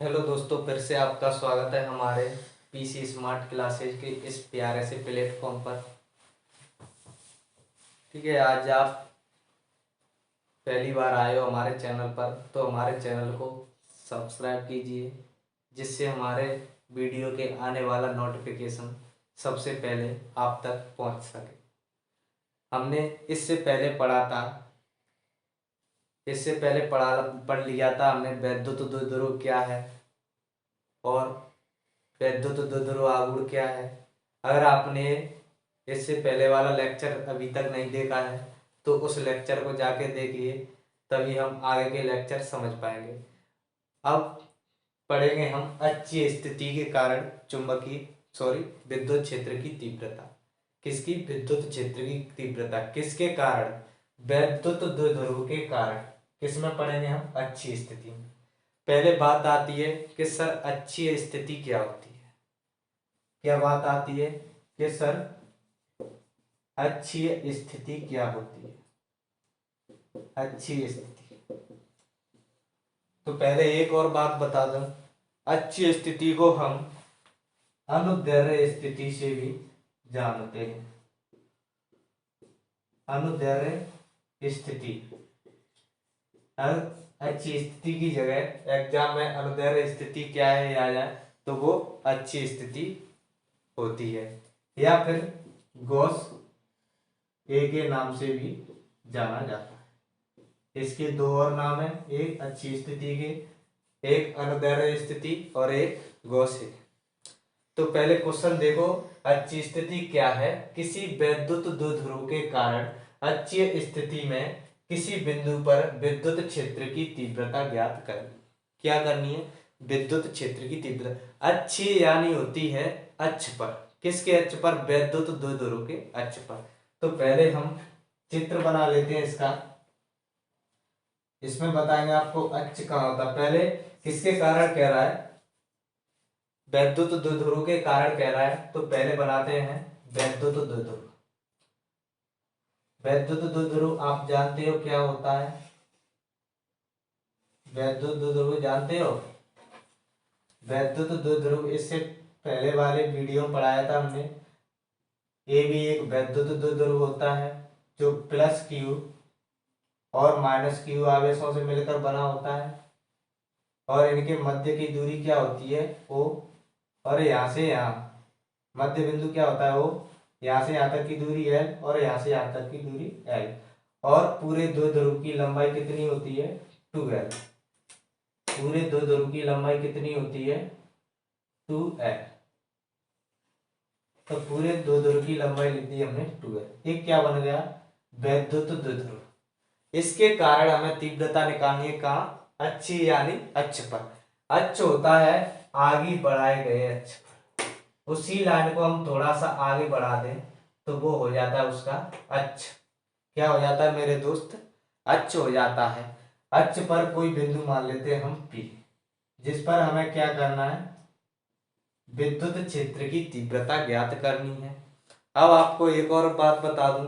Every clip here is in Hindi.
हेलो दोस्तों, फिर से आपका स्वागत है हमारे पीसी स्मार्ट क्लासेज के इस प्यारे से प्लेटफॉर्म पर। ठीक है, आज आप पहली बार आए हो हमारे चैनल पर तो हमारे चैनल को सब्सक्राइब कीजिए, जिससे हमारे वीडियो के आने वाला नोटिफिकेशन सबसे पहले आप तक पहुंच सके। हमने इससे पहले पढ़ा था, इससे पहले पढ़ लिया था हमने वैद्युत द्विध्रुव क्या है और वैद्युत द्विध्रुव आघूर्ण क्या है। अगर आपने इससे पहले वाला लेक्चर अभी तक नहीं देखा है तो उस लेक्चर को जाके देखिए, तभी हम आगे के लेक्चर समझ पाएंगे। अब पढ़ेंगे हम अक्षीय स्थिति के कारण विद्युत क्षेत्र की तीव्रता। किसकी? विद्युत क्षेत्र की तीव्रता किसके कारण? वैद्युत द्विध्रुव के कारण। किसमें पढ़ेंगे हम? अक्षीय स्थिति में। पहले बात आती है कि सर अक्षीय स्थिति क्या होती है। क्या बात आती है कि सर अक्षीय स्थिति क्या होती है? अक्षीय स्थिति। तो पहले एक और बात बता दूं, अक्षीय स्थिति को हम अनुदैर्घ्य स्थिति से भी जानते हैं। अनुदैर्घ्य स्थिति, अक्षीय स्थिति की जगह एग्जाम में अनुदैर्घ्य स्थिति क्या है आ जाए तो वो अक्षीय स्थिति होती है, या फिर गॉस ए के नाम से भी जाना जाता है। इसके दो और नाम है, एक अक्षीय स्थिति के, एक अनुदैर्घ्य स्थिति और एक गॉस ए। तो पहले क्वेश्चन देखो, अक्षीय स्थिति क्या है? किसी वैद्युत द्विध्रुव के कारण अक्षीय स्थिति में किसी बिंदु पर विद्युत क्षेत्र की तीव्रता ज्ञात करनी। क्या करनी है? विद्युत क्षेत्र की तीव्रता। अक्षीय यानी होती है अक्ष पर। किसके अक्ष पर? वैद्युत द्विध्रुव के अक्ष पर। तो पहले हम चित्र बना लेते हैं इसका। इसमें बताएंगे आपको अक्ष कहाँ होता है। पहले किसके कारण कह रहा है? वैद्युत द्विध्रुव के कारण कह रहा है, तो पहले बनाते हैं वैद्युत द्विध्रुव। वैद्युत द्विध्रुव आप जानते हो क्या होता है? वैद्युत द्विध्रुव जानते हो? वैद्युत द्विध्रुव इससे पहले वाले वीडियो में पढ़ाया था हमने। ये भी एक वैद्युत द्विध्रुव होता है जो प्लस क्यू और माइनस क्यू आवेशों से मिलकर बना होता है, और इनके मध्य की दूरी क्या होती है? ओ। और यहाँ से यहाँ मध्य बिंदु क्या होता है? ओ। यहाँ से यहाँ तक की दूरी एल और यहाँ से यहाँ तक की दूरी एल, और पूरे दो ध्रुव की लंबाई कितनी होती है? 2l। पूरे दो ध्रुव की लंबाई कितनी होती है? 2l। तो पूरे दो ध्रुव की लंबाई लिख दी हमने 2l। एक क्या बन गया? वैद्युत द्विध्रुव। इसके कारण हमें तीव्रता निकालनी है। कहाँ? अक्षीय यानी अक्ष पर। अक्ष होता है आगे बढ़ाए गए अक्ष पर। उसी लाइन को हम थोड़ा सा आगे बढ़ा दें तो वो हो जाता है उसका अक्ष। क्या हो जाता है मेरे दोस्त? अक्ष हो जाता है। अक्ष पर कोई बिंदु मान लेते हैं हम P, जिस पर हमें क्या करना है? विद्युत क्षेत्र की तीव्रता ज्ञात करनी है। अब आपको एक और बात बता दूं,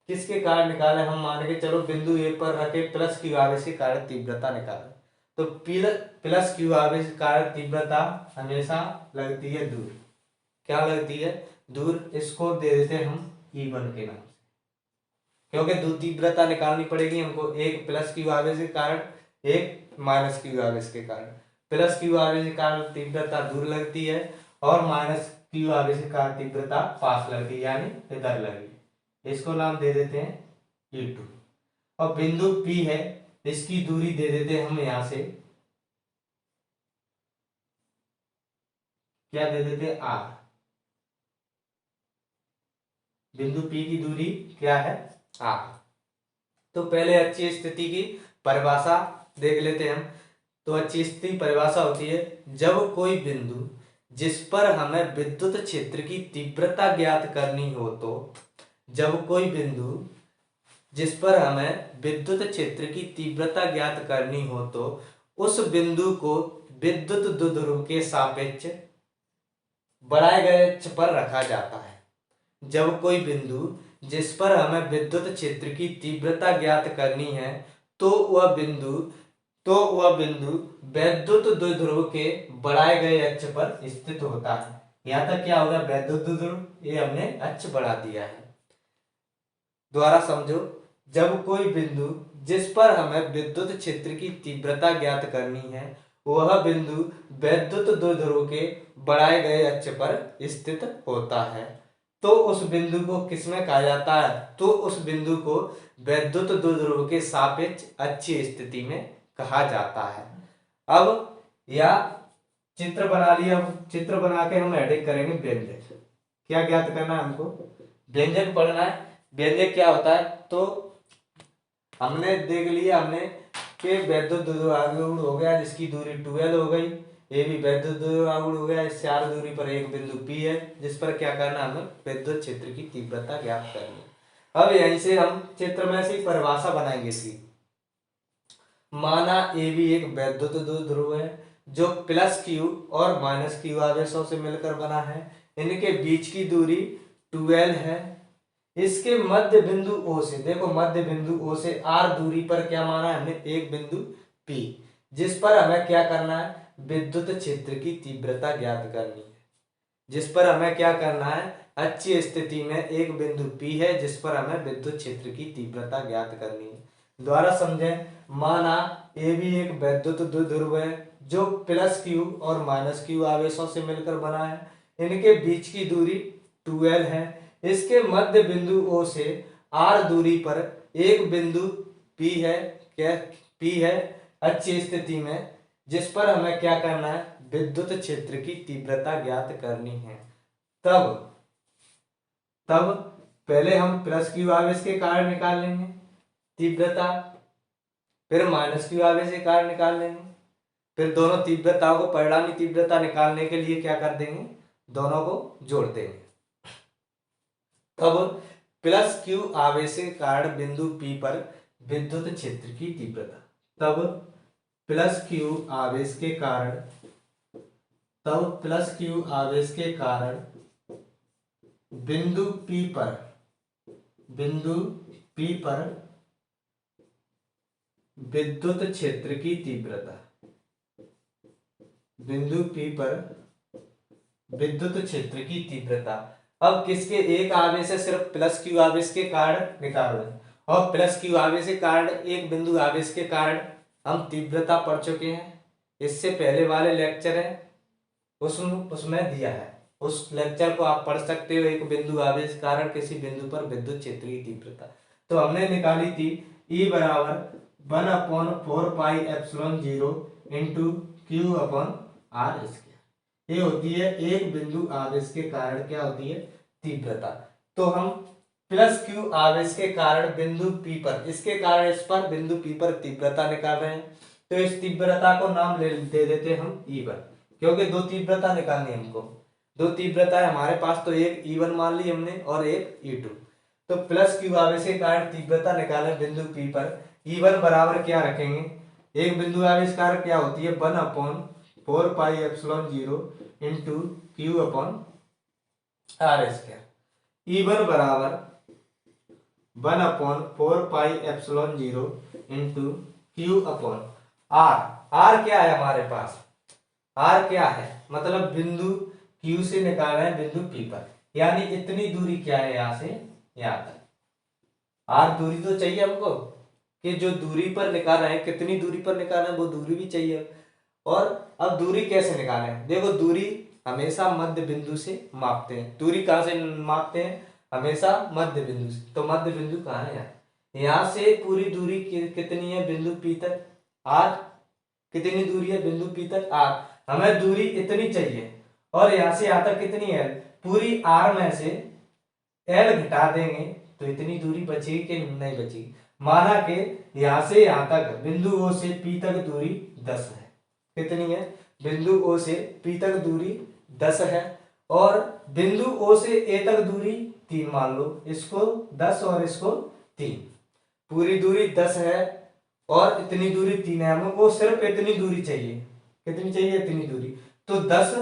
किसके कारण निकाले हम? मान के चलो बिंदु ए पर रखे प्लस क्यू आवेश के कारण तीव्रता निकाले, तो प्लस क्यू आवेश के कारण तीव्रता हमेशा लगती है दूर। क्या लगती है? दूर। इसको दे देते हम E1 के नाम से, क्योंकि दो तीव्रता निकालनी पड़ेगी हमको, एक प्लस क्यू आवेश के कारण, एक माइनस क्यू आवेश के कारण। प्लस क्यू आवेश के कारण तीव्रता दूर लगती है और माइनस क्यू आवेश के कारण तीव्रता पास लगती है, यानी इधर लगी। इसको नाम दे देते हैं E2। और बिंदु P है, इसकी दूरी दे देते हैं हम यहां से, क्या दे देते हैं? R। बिंदु P की दूरी क्या है? R। तो पहले अक्षीय स्थिति की परिभाषा देख लेते हैं हम। तो अक्षीय स्थिति परिभाषा होती है, जब कोई बिंदु जिस पर हमें विद्युत क्षेत्र की तीव्रता ज्ञात करनी हो, तो जब कोई बिंदु जिस पर हमें विद्युत क्षेत्र की तीव्रता ज्ञात करनी हो तो उस बिंदु को विद्युत द्विध्रुव के सापेक्ष बढ़ाए गए अक्ष पर रखा जाता है। जब कोई बिंदु जिस पर हमें विद्युत क्षेत्र की तीव्रता ज्ञात करनी है तो वह बिंदु वैद्युत द्विध्रुव के बढ़ाए गए अक्ष पर स्थित होता है। यहाँ तक क्या होगा, वैद्युत द्विध्रुव ये हमने अक्ष बढ़ा दिया है। दोबारा समझो, जब कोई बिंदु जिस पर हमें विद्युत क्षेत्र की तीव्रता ज्ञात करनी है वह बिंदु वैद्युत द्विध्रुव के बढ़ाए गए अक्ष पर स्थित होता है तो उस बिंदु को किसमें कहा जाता है, तो उस बिंदु को वैद्युत द्विध्रुव के सापेक्ष अक्षीय स्थिति में कहा जाता है। अब यह चित्र बना लिया, चित्र बना के हम हेडिंग करेंगे व्यंजक। क्या ज्ञात करना है हमको, व्यंजक पढ़ना है। व्यंजक क्या होता है, तो हमने देख लिया हमने कि वैद्युत द्विध्रुव हो गया जिसकी दूरी 12 हो गई, ये भी वैद्युत द्विध्रुव हो गया, इस 4 दूरी पर एक बिंदु P है जिस पर क्या करना है, हमें विद्युत क्षेत्र की तीव्रता ज्ञात करनी है। अब यहीं से हम चित्र में से परिभाषा बनाएंगे इसकी। माना ए भी एक वैद्युत द्विध्रुव है जो +q और -q आवेशों से मिलकर बना है। इनके बीच की दूरी 12 है। इसके मध्य बिंदु O से, देखो मध्य बिंदु O से r दूरी पर क्या माना है हमने, एक बिंदु P जिस पर हमें क्या करना है, विद्युत क्षेत्र की तीव्रता ज्ञात करनी है। जिस पर हमें क्या करना है, अक्षीय स्थिति में एक बिंदु P है जिस पर हमें विद्युत क्षेत्र की तीव्रता ज्ञात करनी है। द्वारा समझें, माना ए भी एक वैद्युत द्विध्रुव है जो +q और -q आवेशों से मिलकर बना है। इनके बीच की दूरी 12 है। इसके मध्य बिंदु O से r दूरी पर एक बिंदु P है, क्या P है अक्षीय स्थिति में, जिस पर हमें क्या करना है, विद्युत क्षेत्र की तीव्रता ज्ञात करनी है। तब पहले हम +q आवेश के कारण निकाल लेंगे तीव्रता, फिर -q आवेश के कारण निकाल लेंगे, फिर दोनों तीव्रताओं को परिणामी तीव्रता निकालने के लिए क्या कर देंगे, दोनों को जोड़ देंगे। तब +q आवेश के कारण बिंदु P पर विद्युत क्षेत्र की तीव्रता, तब +q आवेश के कारण बिंदु P पर विद्युत क्षेत्र की तीव्रता, बिंदु P पर विद्युत क्षेत्र की तीव्रता। अब किसके, एक आवेश है सिर्फ +q आवेश के कारण निकाल रहे हैं, और +q आवेश के कारण एक बिंदु आवेश के कारण हम तीव्रता पढ़ चुके हैं। इससे पहले वाले लेक्चर है उसमें दिया है, उस लेक्चर को आप पढ़ सकते हो, एक बिंदु आवेश के कारण किसी बिंदु पर विद्युत क्षेत्र की तीव्रता। तो हमने निकाली थी E बराबर 1/4πε0 इंटू Q/r²। ये होती है एक बिंदु आवेश के कारण क्या होती है, तीव्रता। तो हम +q आवेश के कारण बिंदु P पर, इसके कारण इस पर बिंदु P पर तीव्रता निकाल रहे हैं, तो इस तीव्रता को नाम दे देते हम E1, क्योंकि दो तीव्रता निकालनी है हमको। दो तीव्रता है हमारे पास, तो एक E1 मान ली हमने और एक E2। तो +q आवेश के कारण तीव्रता निकालें बिंदु P पर, E1 बराबर क्या रखेंगे, एक बिंदु आवेश कारण क्या होती है 1/4πε0 इंटू Q/r²। E1 बराबर 1/4πε0 इंटू Q/r। r क्या है हमारे पास, r क्या है, मतलब बिंदु Q से निकाल रहे हैं बिंदु P पर, यानी इतनी दूरी क्या है यहाँ से यहाँ तक। r दूरी तो चाहिए हमको, कि जो दूरी पर निकाल रहे हैं, कितनी दूरी पर निकाल रहे हैं वो दूरी भी चाहिए। और अब दूरी कैसे निकालें, देखो दूरी हमेशा मध्य बिंदु से मापते हैं। दूरी कहाँ से मापते हैं, हमेशा मध्य बिंदु से। तो मध्य बिंदु कहाँ है, यहाँ से पूरी दूरी कितनी है बिंदु P तक, r कितनी दूरी है बिंदु P तक, r। हमें दूरी इतनी चाहिए, और यहाँ से यहाँ तक कितनी है, पूरी r में से l घटा देंगे तो इतनी दूरी बचेगी कि नहीं बचेगी। माना कि यहाँ से यहाँ तक बिंदु O से P तक दूरी 10 है, कितनी है, बिंदु O से P तक दूरी 10 है, और बिंदु O से A तक दूरी 3 मान लो, इसको 10 और इसको 3, पूरी दूरी 10 है और इतनी दूरी 3 है। हमको सिर्फ इतनी दूरी चाहिए, कितनी चाहिए, इतनी दूरी। तो 10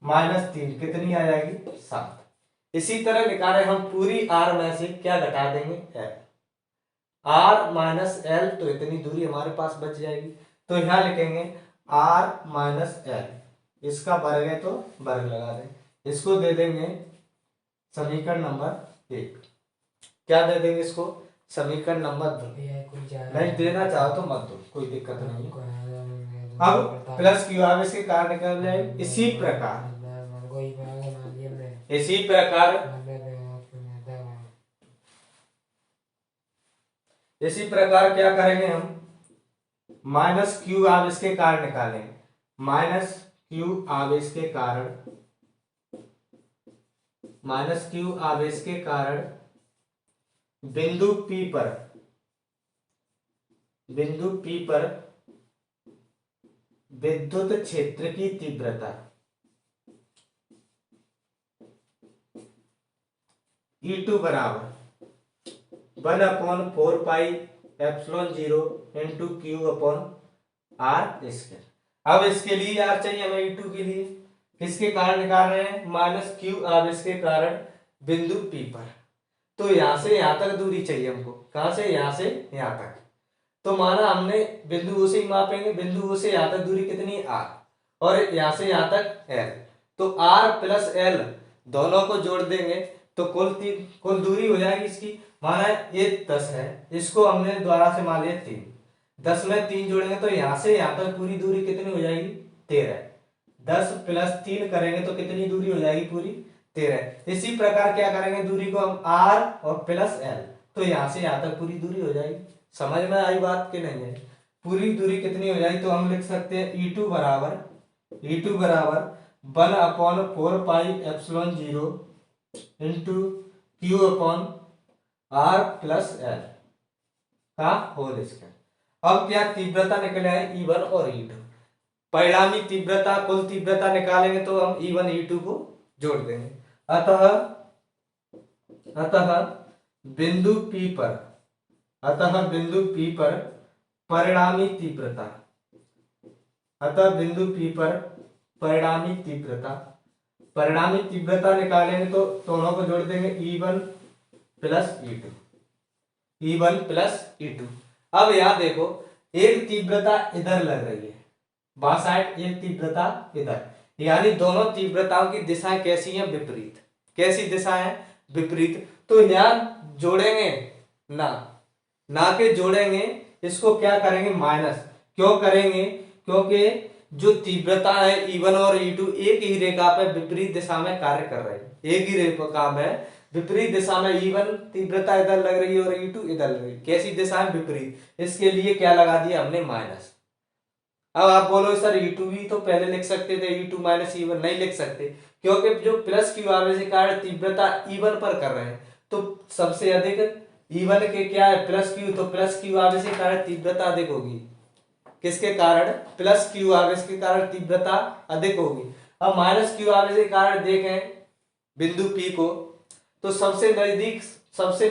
- 3 कितनी आ जाएगी, 7। इसी तरह निकाले हम पूरी r में से क्या घटा देंगे, l, r - l, तो इतनी दूरी हमारे पास बच जाएगी। तो यहाँ लिखेंगे आर माइनस एल, इसका वर्ग है तो वर्ग लगा दें। इसको दे देंगे समीकरण नंबर 1। क्या दे देंगे इसको? समीकरण नंबर 2। नहीं देना चाहो तो मत दो, कोई दिक्कत नहीं है। अब प्लस क्यू आवेश के कारण निकल जाएगी। इसी प्रकार क्या करेंगे हम? माइनस क्यू आवेश के कारण निकालेंगे। माइनस क्यू आवेश के कारण बिंदु P पर विद्युत क्षेत्र की तीव्रता E2 बराबर 1/4πε0 into q upon are square. अब इसके लिए यार चाहिए हमें E2 के लिए। किसके कारण निकाल रहे हैं? माइनस क्यू आवेश के कारण बिंदु P पर। तो यहां से यहां तक दूरी चाहिए हमको। कहां से? यहां से यहां तक। तो माना हमने बिंदु O से ही मापेंगे। बिंदु O से यहां तक दूरी कितनी? R, और यहां से यहां तक L। तो R प्लस L दोनों को जोड़ देंगे तो कुल दूरी हो जाएगी इसकी। माना ये 10 है, इसको हमने द्वारा से मान लिया 3। 10 में 3 जोड़ेंगे तो यहां से यहां तक पूरी दूरी कितनी हो जाएगी? 13। 10 प्लस 3 करेंगे तो कितनी दूरी हो जाएगी? पूरी 13। इसी प्रकार क्या करेंगे? दूरी को हम R और प्लस L, तो यहां से यहां तक पूरी दूरी हो जाएगी। समझ में आई बात कि नहीं है? पूरी दूरी कितनी हो जाएगी? तो हम लिख सकते हैं E2 बराबर 1/4πε0 into q upon r plus L का होल स्क्वायर। अब क्या तीव्रता निकले आए? E1 और E2। परिणामी तीव्रता, कुल तीव्रता निकालेंगे तो हम E1 E2 को जोड़ देंगे। अतः बिंदु P पर परिणामी तीव्रता निकालेंगे तो दोनों को जोड़ देंगे E1 प्लस E2। अब यहां देखो, एक तीव्रता इधर लग रही है बाएं साइड, एक तीव्रता इधर, यानी दोनों तीव्रताओं की दिशाएं कैसी हैं? विपरीत। कैसी दिशा है? विपरीत। तो यहां जोड़ेंगे ना के जोड़ेंगे, इसको क्या करेंगे? माइनस। क्यों करेंगे? क्योंकि जो तीव्रता है E1 और E2 एक ही रेखा पर विपरीत दिशा में कार्य कर रहे हैं। एक ही रेखा में विपरीत दिशा में E1 तीव्रता इधर लग रही है और E2 इधर लग रही है। कैसी दिशा है? विपरीत। इसके लिए क्या लगा दिया हमने? माइनस। अब आप बोलो सर E2 भी तो पहले लिख सकते थे, E2 माइनस E1। नहीं लिख सकते, क्योंकि जो प्लस क्यू आवेश के कारण तीव्रता E1 पर कर रहे हैं, तो सबसे अधिक E1 के क्या है? Plus Q. तो प्लस क्यू आवेश के कारण तीव्रता अधिक होगी। किसके कारण? प्लस क्यू आवेश के कारण तीव्रता अधिक होगी। अब माइनस क्यू आवेश के कारण देखें बिंदु P को, तो सबसे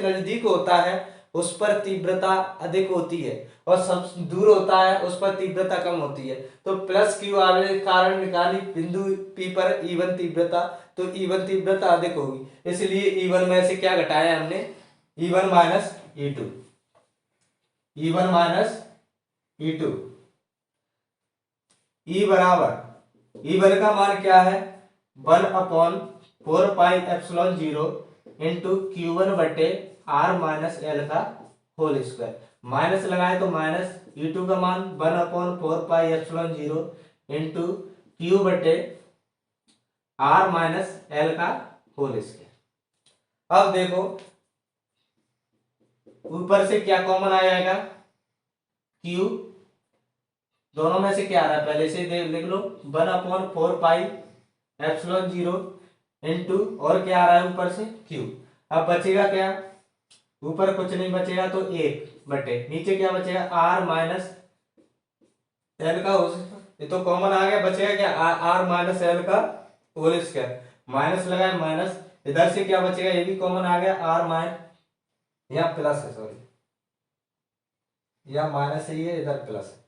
नजदीक होता है उस पर तीव्रता अधिक होती है, और सबसे दूर होता है उस पर तीव्रता कम होती है। तो प्लस क्यू आवेश के कारण निकाली बिंदु P पर E1 तीव्रता, तो E1 तीव्रता अधिक होगी। इसलिए E1 में से क्या घटाया हमने? E1 minus E2। E बराबर, E1 का मान क्या है? 1/4πε0 इंटू Q1 बटे R माइनस L का होल स्क्वायर। माइनस लगाए तो माइनस, E2 का मान 1/4πε0 इंटू Q बटे R माइनस L का होल स्क्वायर। अब देखो ऊपर से क्या कॉमन आ जाएगा? Q। दोनों में से क्या आ रहा है पहले से लिख लो, 1/4πε0 इंटू, और क्या आ रहा है ऊपर से? Q। अब बचेगा क्या? ऊपर कुछ नहीं बचेगा, तो 1 बटे नीचे क्या बचेगा? R माइनस एल का होल। ये तो कॉमन आ गया, बचेगा क्या? R माइनस एल का होल स्क्वायर। माइनस लगाए माइनस, इधर से क्या बचेगा? ये भी कॉमन आ गया, R माइनस, या प्लस है, सॉरी, या माइनस है, ये इधर प्लस है,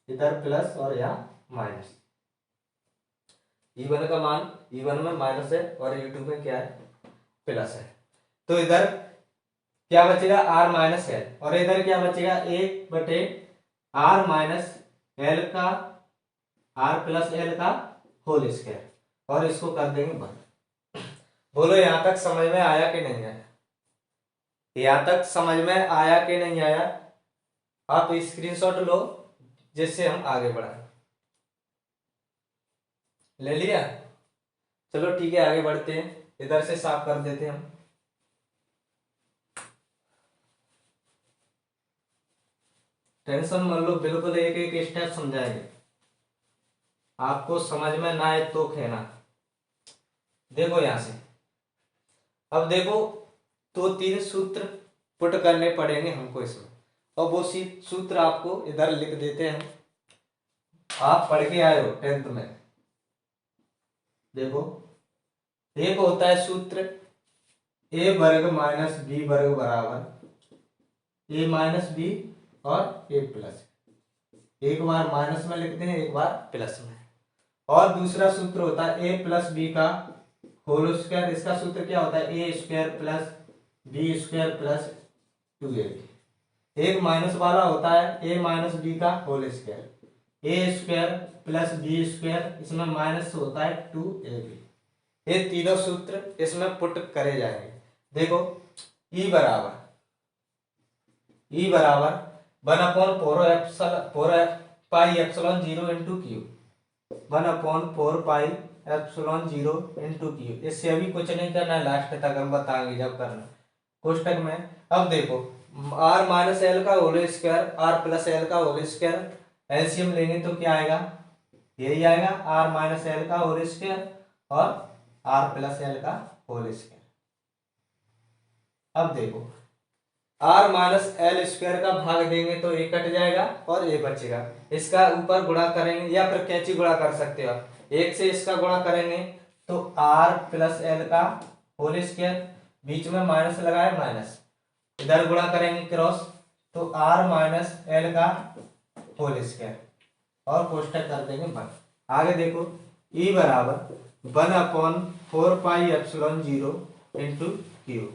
इधर प्लस और यहाँ माइनस। E1 का मान, E1 में माइनस है और E2 में क्या है? प्लस है। तो इधर क्या बचेगा? R माइनस है, और इधर क्या बचेगा? 1 बटे आर माइनस एल का आर प्लस एल का होल स्क्वायर, और इसको कर देंगे बंद। बोलो यहां तक समझ में आया कि नहीं आया? यहां तक समझ में आया कि नहीं आया? आप स्क्रीनशॉट लो जिससे हम आगे बढ़ाएं। ले लिया? चलो ठीक है, आगे बढ़ते हैं। इधर से साफ कर देते हैं हम। टेंशन मत लो, बिल्कुल एक एक स्टेप समझाएंगे। आपको समझ में ना आए तो कहना। देखो यहां से, अब देखो तो तीन सूत्र पुट करने पड़ेंगे हमको इसमें, और वो सूत्र आपको इधर लिख देते हैं। आप पढ़ के आए हो 10th में। देखो, एक होता है सूत्र ए वर्ग माइनस बी वर्ग बराबर ए माइनस बी और ए प्लस। एक बार माइनस में लिखते हैं, एक बार प्लस में। और दूसरा सूत्र होता है ए प्लस बी का होल स्क्वायर। इसका सूत्र क्या होता है? A square plus b square plus 2ab। एक माइनस वाला होता है ए माइनस बी का whole square, a square plus b square, इसमें माइनस होता है 2ab। ये तीनों सूत्र इसमें पुट करे जाएंगे। देखो, ई बराबर 1/4 pi epsilon 0 into Q. 1/4 pi epsilon 0 into Q. इससे अभी कुछ नहीं करना है, लास्ट तक हम बताएंगे जब करना कोष्टक में। अब देखो, आर माइनस एल का whole square R plus L का होल स्क्वायर, एलसीएम लेंगे तो क्या आएगा? यही आएगा, आर माइनस एल का होल स्क्वायर और आर प्लस एल का होल स्क्वायर। अब देखो, आर माइनस एल स्क्वायर का भाग देंगे तो ए कट जाएगा और ए बचेगा। इसका ऊपर गुणा करेंगे या फिर कैंची गुणा कर सकते हो आप। एक से इसका गुणा करेंगे तो आर प्लस एल का होल स्क्वायर, बीच में माइनस लगाए माइनस, इधर गुणा करेंगे क्रॉस तो आर माइनस एल का होल स्क्वायर, और कोष्टक कर देंगे बंद। आगे देखो, ई बराबर 1/4 पाई एप्सिलॉन 0 इंटू क्यू।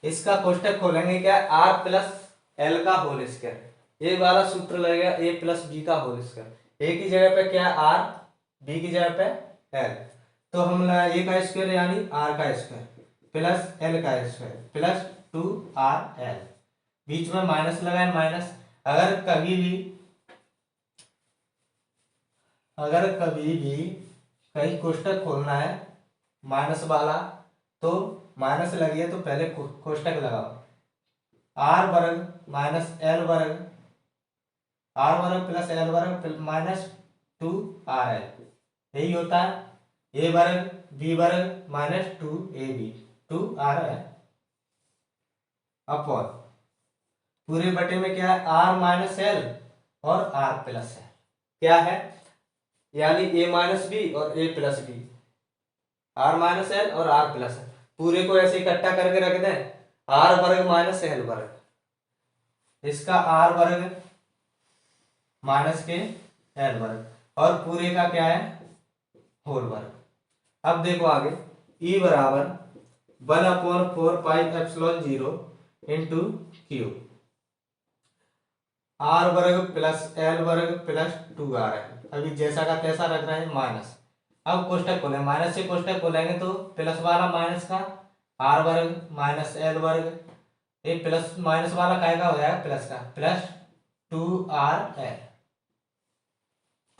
इसका कोष्टक खोलेंगे क्या? आर प्लस एल का होल स्क्वायर। ये वाला सूत्र लगेगा ए प्लस बी का होल स्क्वायर। ए की जगह पे क्या है? आर, बी की जगह पे एल। तो हम ए का स्क्वायर यानी आर का स्क्वायर प्लस एल का स्क्वायर प्लस 2rl, बीच में माइनस लगाए माइनस। अगर कभी भी कहीं कोष्टक खोलना है माइनस वाला, तो माइनस लगी है तो पहले कोष्टक लगाओ। आर वर्ग माइनस एल वर्ग, आर वर्ग प्लस एल वर्ग माइनस 2rl, यही होता है। ए वर्ग बी वर्ग माइनस 2ab 2rl अपॉन पूरे बटे में क्या है? आर माइनस एल और आर प्लस एल क्या है, यानी ए माइनस बी और a plus b, r minus l और आर प्लस एल। पूरे को ऐसे इकट्ठा करके रख दें, आर वर्ग माइनस एल वर्ग, इसका आर वर्ग माइनस के एल वर्ग, और पूरे का क्या है? होल वर्ग। अब देखो आगे, ई बराबर 1/4 pi epsilon 0 into Q, R वर्ग प्लस एल वर्ग प्लस 2rl। अभी जैसा का तैसा रख रहे हैं माइनस। अब कोष्टक खोलें, माइनस से कोष्टक खोलेंगे तो प्लस वाला माइनस का आर वर्ग माइनस एल वर्ग, ये प्लस माइनस वाला काय का हो जाएगा? प्लस का, plus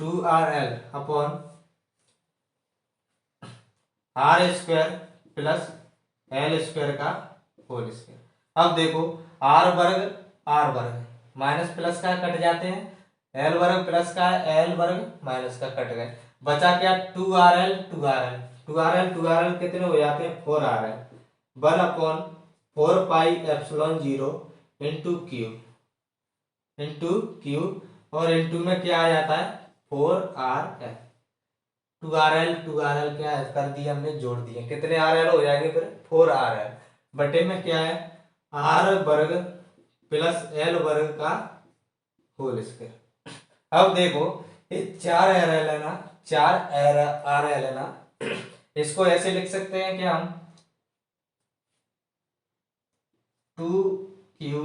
2rl upon are square plus L square का होल स्क्वायर। अब देखो, आर वर्ग माइनस प्लस का कट जाते हैं, एल वर्ग प्लस का एल वर्ग माइनस का कट गए, बचा क्या? 2rl कितने हो जाते हैं? 4rl। 1/4 pi epsilon 0 into Q और इंटू में क्या आ जाता है? 4rl। 2rl क्या है कर दिया हमने, जोड़ दिए, कितने rl हो जाएंगे फिर? 4rl बटे में क्या है? आर वर्ग प्लस एल वर्ग का होल स्क्वायर। अब देखो, ये 4rl है ना, 4rl है ना, इसको ऐसे लिख सकते हैं कि हम 2q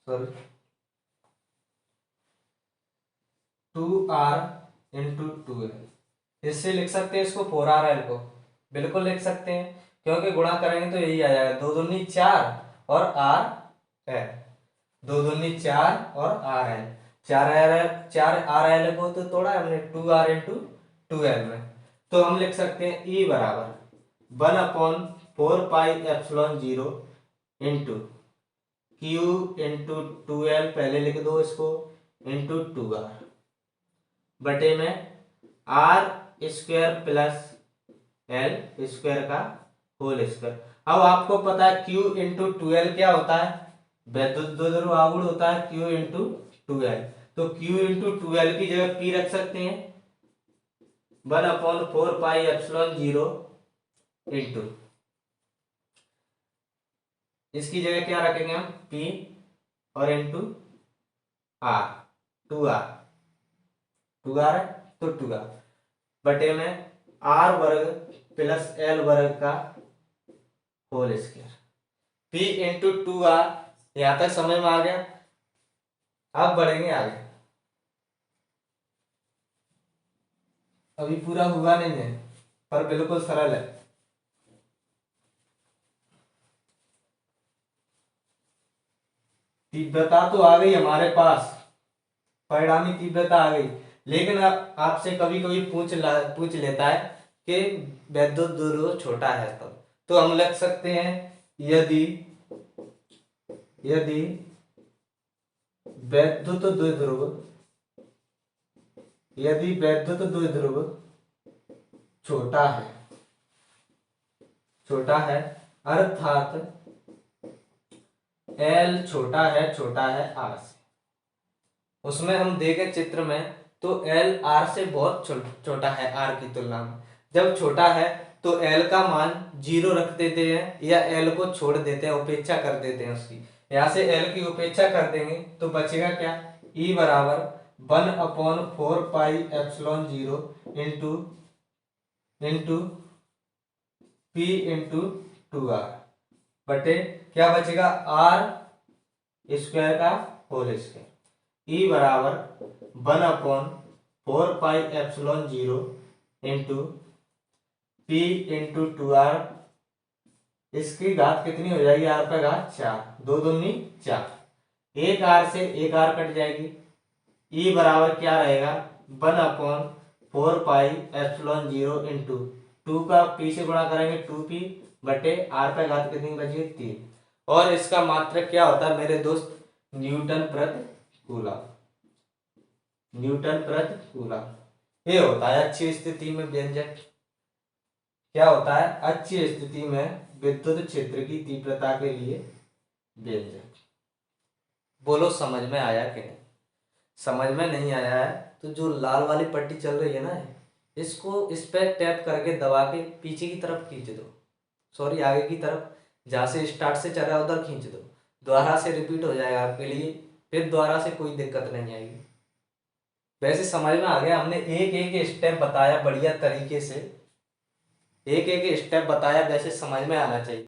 sorry 2R into 2L। इससे लिख सकते हैं इसको 4RL को, बिल्कुल लिख सकते हैं, क्योंकि गुणा करेंगे तो यही आ जाएगा, 2 दूनी 4 और R है, 2 दूनी 4 और R है, 4RL को तो तोड़ा हमने 2R इंटू 2L में, तो हम लिख सकते हैं E बराबर 1/4πε0 इंटू Q इंटू 2L, पहले लिख दो इसको, इंटू 2R बटे में R square plus L square का होल स्क्वायर। अब आपको पता है Q इंटू 2L क्या होता है, वैद्युत द्विध्रुव आघूर्ण होता है Q इंटू 2L, तो Q इंटू 2L की जगह P रख सकते हैं 1/4πε0 इंटू, इसकी जगह क्या रखेंगे हम, P और इंटू R, 2R है तो 2R बटे में R वर्ग प्लस L वर्ग का whole square, P into 2R। यहां तक समझ में आ गया। अब बढ़ेंगे आगे, अभी पूरा हुआ नहीं है पर बिल्कुल सरल है। तीव्रता तो आ गई हमारे पास, परिणामी तीव्रता आ गई, लेकिन अब आपसे कभी कभी पूछ लेता है कि वैद्युत द्विध्रुव छोटा है, तब तो हम लिख सकते हैं यदि वैद्युत द्विध्रुव छोटा है अर्थात L छोटा है R से, उसमें हम देखें चित्र में तो L R से बहुत छोटा है R की तुलना में। जब छोटा है तो L का मान 0 रख देते हैं या L को छोड़ देते हैं, उपेक्षा कर देते हैं उसकी, यहाँ से L की उपेक्षा कर देंगे तो बचेगा क्या, E बराबर 1/4πε0 इंटू P इंटू 2R बटे क्या बचेगा, R स्क्वायर का होल स्क्वायर। E बराबर 1/4πε0 इंटू P इंटू 2R, इसकी घात कितनी हो जाएगी, R पे घात 4, 2 दूनी 4, एक R से एक R कट जाएगी। E बराबर क्या रहेगा 1/4πε0 इंटू 2 का P से गुणा करेंगे 2P बटे R पे घात कितनी बची 3, और इसका मात्रक क्या होता है मेरे दोस्त, न्यूटन प्रति कूलम। ये होता है अच्छी स्थिति में व्यंजक, क्या होता है अच्छी स्थिति में विद्युत क्षेत्र की तीव्रता के लिए व्यंजक। बोलो समझ में आया कि नहीं, समझ में नहीं आया है तो जो लाल वाली पट्टी चल रही है ना, इसको इस पे टैप करके दबा के पीछे की तरफ खींच दो, सॉरी आगे की तरफ, जहाँ से स्टार्ट से चल रहा है उधर खींच दो, दोबारा से रिपीट हो जाएगा आपके लिए, फिर दोबारा से कोई दिक्कत नहीं आएगी। वैसे समझ में आ गया, हमने एक एक स्टेप बताया बढ़िया तरीके से, एक एक स्टेप बताया, वैसे समझ में आना चाहिए।